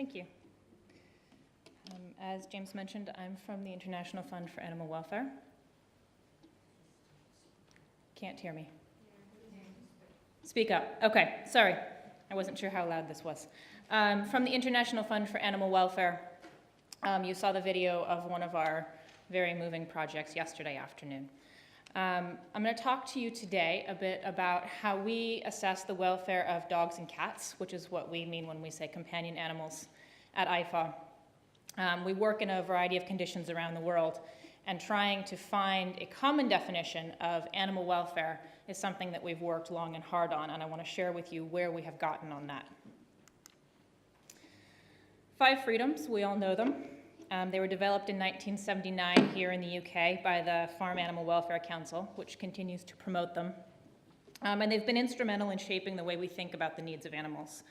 Thank you. As James mentioned, I'm from the International Fund for Animal Welfare. Can't hear me. Speak up. Okay, sorry. I wasn't sure how loud this was. From the International Fund for Animal Welfare, you saw the video of one of our very moving projects yesterday afternoon. I'm going to talk to you today a bit about how we assess the welfare of dogs and cats, which is what we mean when we say companion animals at IFA. We work in a variety of conditions around the world, and trying to find a common definition of animal welfare is something that we've worked long and hard on, and I want to share with you where we have gotten on that. 5 freedoms, we all know them. They were developed in 1979 here in the UK by the Farm Animal Welfare Council, which continues to promote them. And they've been instrumental in shaping the way we think about the needs of animals.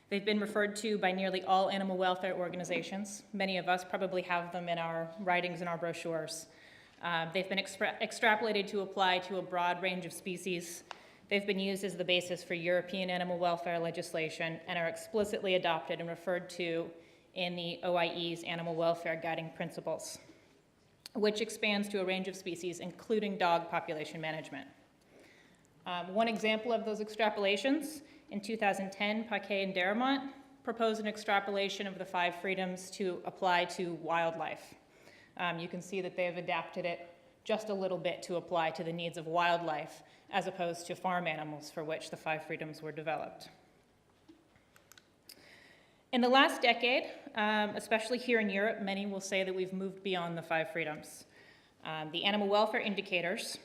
They've been referred to by nearly all animal welfare organizations. Many of us probably have them in our writings and our brochures. They've been extrapolated to apply to a broad range of species. They've been used as the basis for European animal welfare legislation and are explicitly adopted and referred to in the OIE's Animal Welfare Guiding Principles, which expands to a range of species, including dog population management. One example of those extrapolations, in 2010, Paquet and Darabont proposed an extrapolation of the 5 freedoms to apply to wildlife. You can see that they have adapted it just a little bit to apply to the needs of wildlife, as opposed to farm animals for which the 5 freedoms were developed. In the last decade, especially here in Europe, many will say that we've moved beyond the 5 freedoms. The animal welfare indicators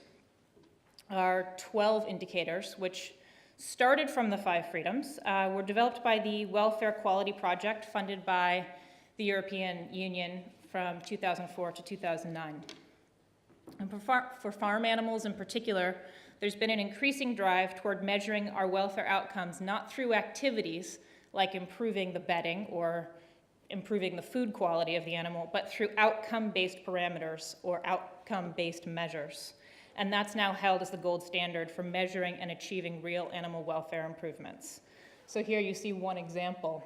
are 12 indicators, which started from the 5 freedoms, were developed by the Welfare Quality Project, funded by the European Union from 2004 to 2009. And for farm animals in particular, there's been an increasing drive toward measuring our welfare outcomes, not through activities like improving the bedding or improving the food quality of the animal, but through outcome-based parameters or outcome-based measures. And that's now held as the gold standard for measuring and achieving real animal welfare improvements. So here you see one example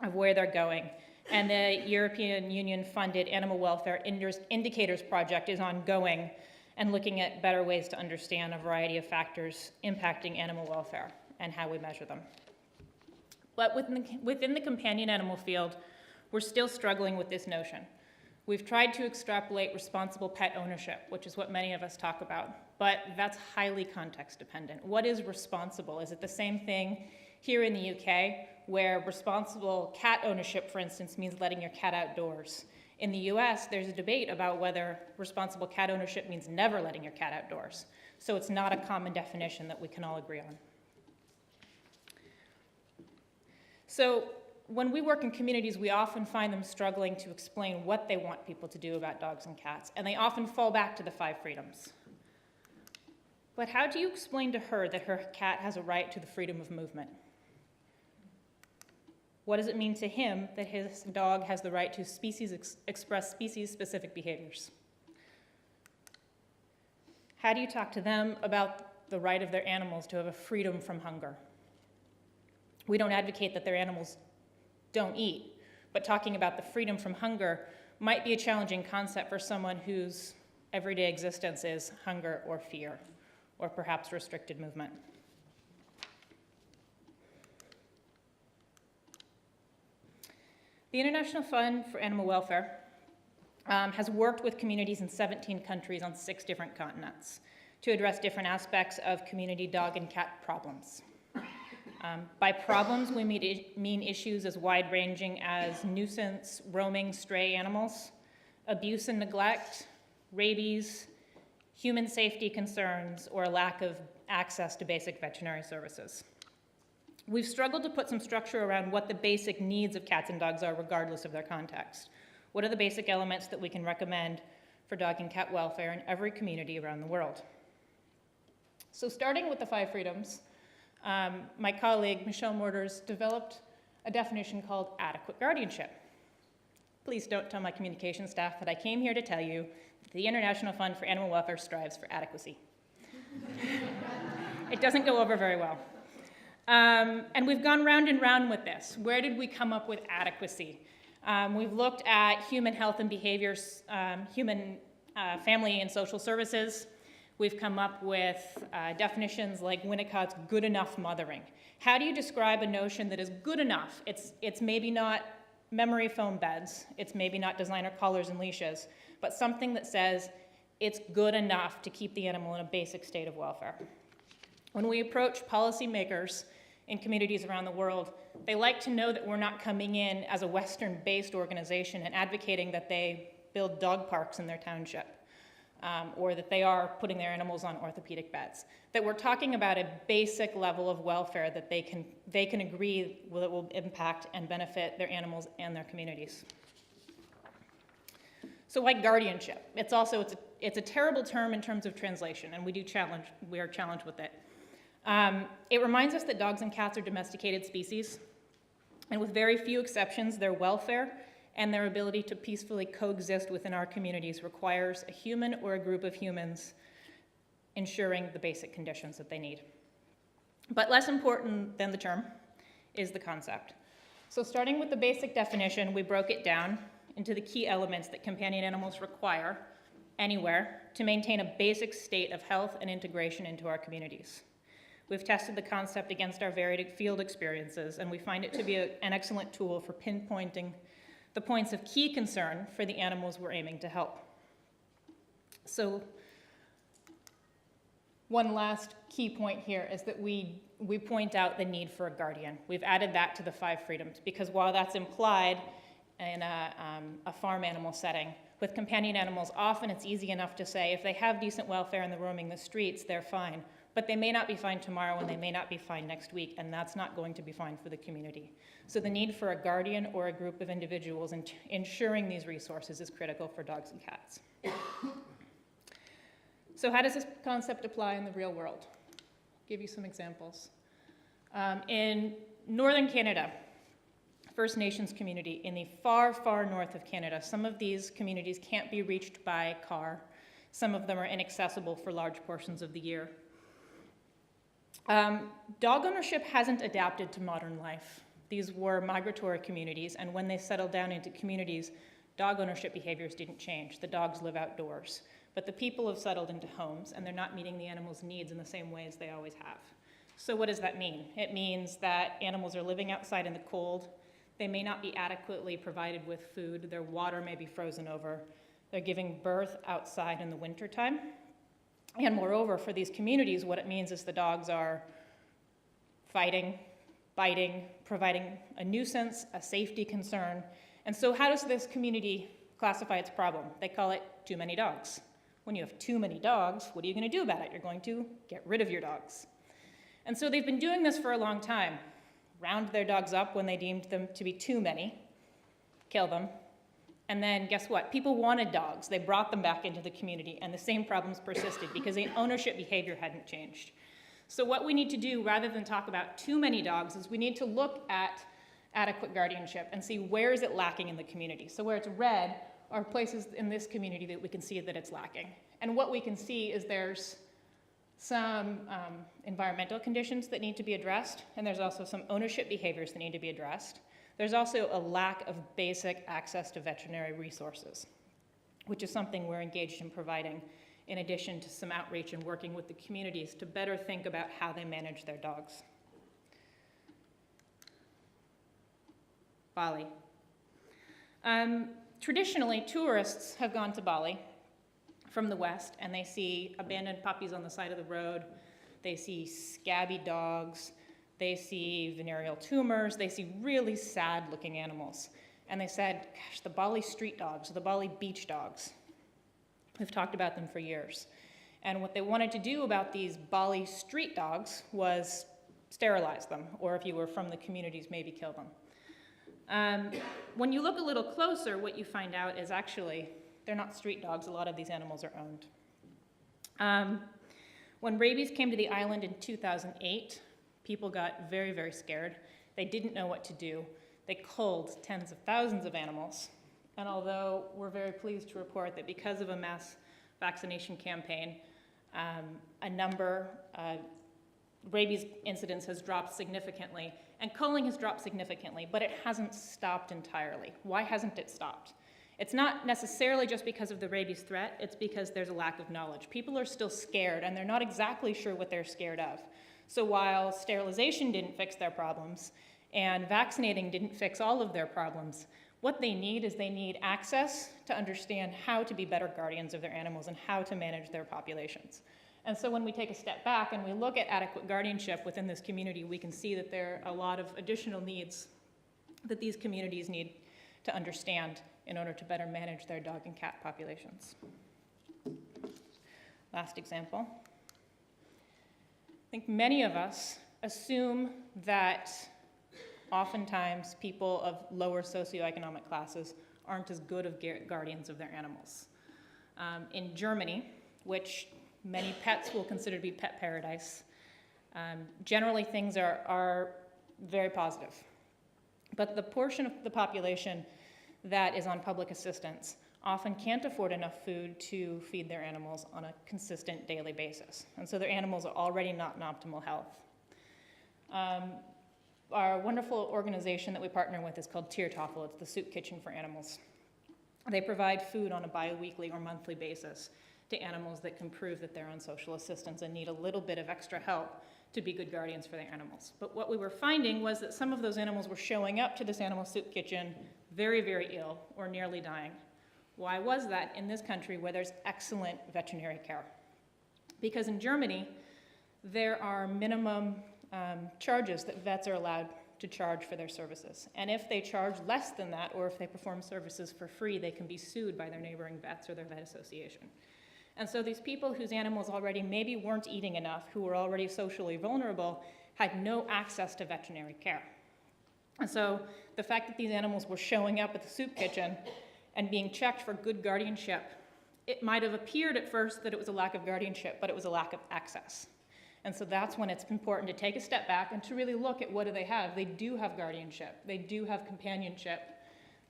of where they're going. And the European Union-funded Animal Welfare Indicators Project is ongoing and looking at better ways to understand a variety of factors impacting animal welfare and how we measure them. But within the companion animal field, we're still struggling with this notion. We've tried to extrapolate responsible pet ownership, which is what many of us talk about, but that's highly context dependent. What is responsible? Is it the same thing here in the UK, where responsible cat ownership, for instance, means letting your cat outdoors? In the US, there's a debate about whether responsible cat ownership means never letting your cat outdoors. So it's not a common definition that we can all agree on. So when we work in communities, we often find them struggling to explain what they want people to do about dogs and cats, and they often fall back to the 5 freedoms. But how do you explain to her that her cat has a right to the freedom of movement? What does it mean to him that his dog has the right to express species-specific behaviors? How do you talk to them about the right of their animals to have a freedom from hunger? We don't advocate that their animals don't eat, but talking about the freedom from hunger might be a challenging concept for someone whose everyday existence is hunger or fear, or perhaps restricted movement. The International Fund for Animal Welfare has worked with communities in 17 countries on 6 different continents to address different aspects of community dog and cat problems. By problems, we mean issues as wide-ranging as nuisance, roaming, stray animals, abuse and neglect, rabies, human safety concerns, or a lack of access to basic veterinary services. We've struggled to put some structure around what the basic needs of cats and dogs are, regardless of their context. What are the basic elements that we can recommend for dog and cat welfare in every community around the world? So starting with the 5 freedoms, my colleague, Michelle Morters, developed a definition called adequate guardianship. Please don't tell my communication staff that I came here to tell you that the International Fund for Animal Welfare strives for adequacy. It doesn't go over very well. And we've gone round and round with this. Where did we come up with adequacy? We've looked at human health and behaviors, human family and social services. We've come up with definitions like Winnicott's good enough mothering. How do you describe a notion that is good enough? It's maybe not memory foam beds, it's maybe not designer collars and leashes, but something that says it's good enough to keep the animal in a basic state of welfare. When we approach policymakers in communities around the world, they like to know that we're not coming in as a Western-based organization and advocating that they build dog parks in their township, or that they are putting their animals on orthopedic beds. That we're talking about a basic level of welfare that they can agree that will impact and benefit their animals and their communities. So like guardianship, it's a terrible term in terms of translation, and we are challenged with it. It reminds us that dogs and cats are domesticated species, and with very few exceptions, their welfare and their ability to peacefully coexist within our communities requires a human or a group of humans ensuring the basic conditions that they need. But less important than the term is the concept. So starting with the basic definition, we broke it down into the key elements that companion animals require anywhere to maintain a basic state of health and integration into our communities. We've tested the concept against our varied field experiences, and we find it to be an excellent tool for pinpointing the points of key concern for the animals we're aiming to help. So one last key point here is that we point out the need for a guardian. We've added that to the 5 freedoms because while that's implied in a farm animal setting, with companion animals, often it's easy enough to say if they have decent welfare and they're roaming the streets, they're fine. But they may not be fine tomorrow and they may not be fine next week, and that's not going to be fine for the community. So the need for a guardian or a group of individuals ensuring these resources is critical for dogs and cats. So how does this concept apply in the real world? I'll give you some examples. In northern Canada, First Nations community in the far, far north of Canada, some of these communities can't be reached by car. Some of them are inaccessible for large portions of the year. Dog ownership hasn't adapted to modern life. These were migratory communities, and when they settled down into communities, dog ownership behaviors didn't change. The dogs live outdoors. But the people have settled into homes, and they're not meeting the animals' needs in the same ways they always have. So what does that mean? It means that animals are living outside in the cold. They may not be adequately provided with food. Their water may be frozen over. They're giving birth outside in the wintertime. And moreover, for these communities, what it means is the dogs are fighting, biting, providing a nuisance, a safety concern. And so how does this community classify its problem? They call it too many dogs. When you have too many dogs, what are you going to do about it? You're going to get rid of your dogs. And so they've been doing this for a long time. Round their dogs up when they deemed them to be too many, kill them, and then guess what? People wanted dogs. They brought them back into the community, and the same problems persisted because the ownership behavior hadn't changed. So what we need to do, rather than talk about too many dogs, is we need to look at adequate guardianship and see where is it lacking in the community. So where it's red are places in this community that we can see that it's lacking. And what we can see is there's some environmental conditions that need to be addressed, and there's also some ownership behaviors that need to be addressed. There's also a lack of basic access to veterinary resources, which is something we're engaged in providing, in addition to some outreach and working with the communities to better think about how they manage their dogs. Bali. Traditionally, tourists have gone to Bali from the West, and they see abandoned puppies on the side of the road. They see scabby dogs. They see venereal tumors. They see really sad-looking animals. And they said, gosh, the Bali street dogs, the Bali beach dogs. We've talked about them for years. And what they wanted to do about these Bali street dogs was sterilize them, or if you were from the communities, maybe kill them. When you look a little closer, what you find out is actually they're not street dogs. A lot of these animals are owned. When rabies came to the island in 2008, people got very, very scared. They didn't know what to do. They culled tens of thousands of animals. And although we're very pleased to report that because of a mass vaccination campaign, a number rabies incidence has dropped significantly, and culling has dropped significantly, but it hasn't stopped entirely. Why hasn't it stopped? It's not necessarily just because of the rabies threat, it's because there's a lack of knowledge. People are still scared, and they're not exactly sure what they're scared of. So while sterilization didn't fix their problems, and vaccinating didn't fix all of their problems, what they need is they need access to understand how to be better guardians of their animals and how to manage their populations. And so when we take a step back and we look at adequate guardianship within this community, we can see that there are a lot of additional needs that these communities need to understand in order to better manage their dog and cat populations. Last example. I think many of us assume that oftentimes people of lower socioeconomic classes aren't as good of guardians of their animals. In Germany, which many pets will consider to be pet paradise, generally things are very positive. But the portion of the population that is on public assistance often can't afford enough food to feed their animals on a consistent daily basis. And so their animals are already not in optimal health. Our wonderful organization that we partner with is called Tiertafel. It's the soup kitchen for animals. They provide food on a bi-weekly or monthly basis to animals that can prove that they're on social assistance and need a little bit of extra help to be good guardians for their animals. But what we were finding was that some of those animals were showing up to this animal soup kitchen very, very ill or nearly dying. Why was that in this country where there's excellent veterinary care? Because in Germany, there are minimum charges that vets are allowed to charge for their services. And if they charge less than that, or if they perform services for free, they can be sued by their neighboring vets or their vet association. And so these people whose animals already maybe weren't eating enough, who were already socially vulnerable, had no access to veterinary care. And so the fact that these animals were showing up at the soup kitchen and being checked for good guardianship, it might have appeared at first that it was a lack of guardianship, but it was a lack of access. And so that's when it's important to take a step back and to really look at what do they have. They do have guardianship. They do have companionship.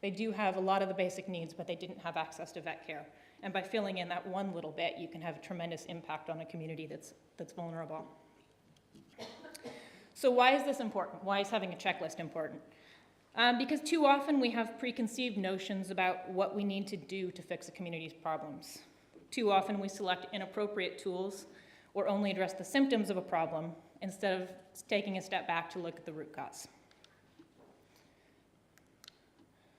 They do have a lot of the basic needs, but they didn't have access to vet care. And by filling in that one little bit, you can have a tremendous impact on a community that's vulnerable. So why is this important? Why is having a checklist important? Because too often we have preconceived notions about what we need to do to fix a community's problems. Too often we select inappropriate tools or only address the symptoms of a problem instead of taking a step back to look at the root cause.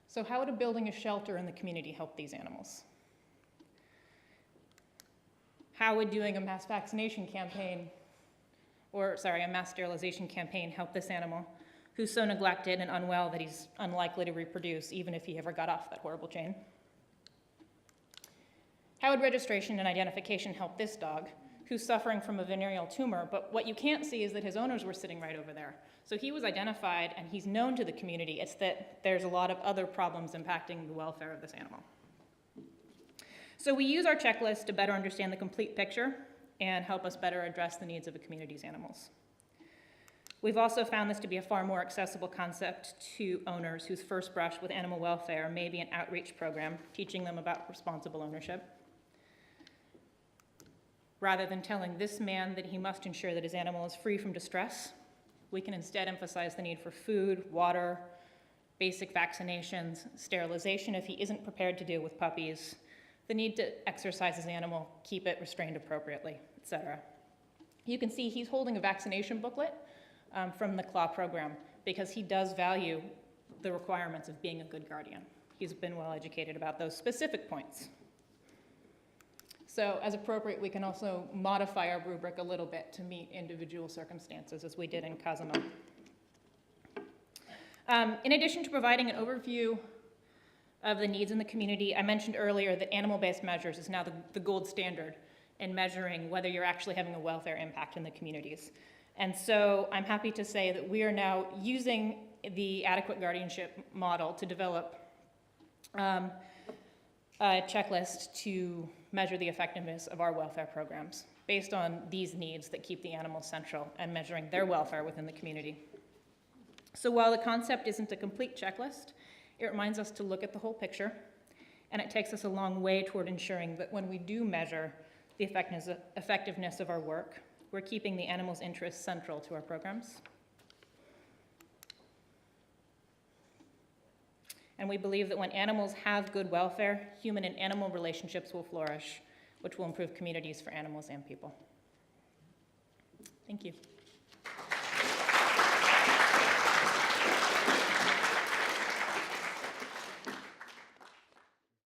So how would building a shelter in the community help these animals? How would doing a mass vaccination campaign, a mass sterilization campaign help this animal who's so neglected and unwell that he's unlikely to reproduce even if he ever got off that horrible chain? How would registration and identification help this dog who's suffering from a venereal tumor, but what you can't see is that his owners were sitting right over there. So he was identified and he's known to the community. It's that there's a lot of other problems impacting the welfare of this animal. So we use our checklist to better understand the complete picture and help us better address the needs of a community's animals. We've also found this to be a far more accessible concept to owners whose first brush with animal welfare may be an outreach program teaching them about responsible ownership. Rather than telling this man that he must ensure that his animal is free from distress, we can instead emphasize the need for food, water, basic vaccinations, sterilization if he isn't prepared to deal with puppies, the need to exercise his animal, keep it restrained appropriately, etc. You can see he's holding a vaccination booklet from the CLAW program because he does value the requirements of being a good guardian. He's been well educated about those specific points. So as appropriate, we can also modify our rubric a little bit to meet individual circumstances as we did in Cozumel. In addition to providing an overview of the needs in the community, I mentioned earlier that animal-based measures is now the gold standard in measuring whether you're actually having a welfare impact in the communities. And so I'm happy to say that we are now using the adequate guardianship model to develop a checklist to measure the effectiveness of our welfare programs based on these needs that keep the animals central and measuring their welfare within the community. So while the concept isn't a complete checklist, it reminds us to look at the whole picture, and it takes us a long way toward ensuring that when we do measure the effectiveness of our work, we're keeping the animals' interests central to our programs. And we believe that when animals have good welfare, human and animal relationships will flourish, which will improve communities for animals and people. Thank you.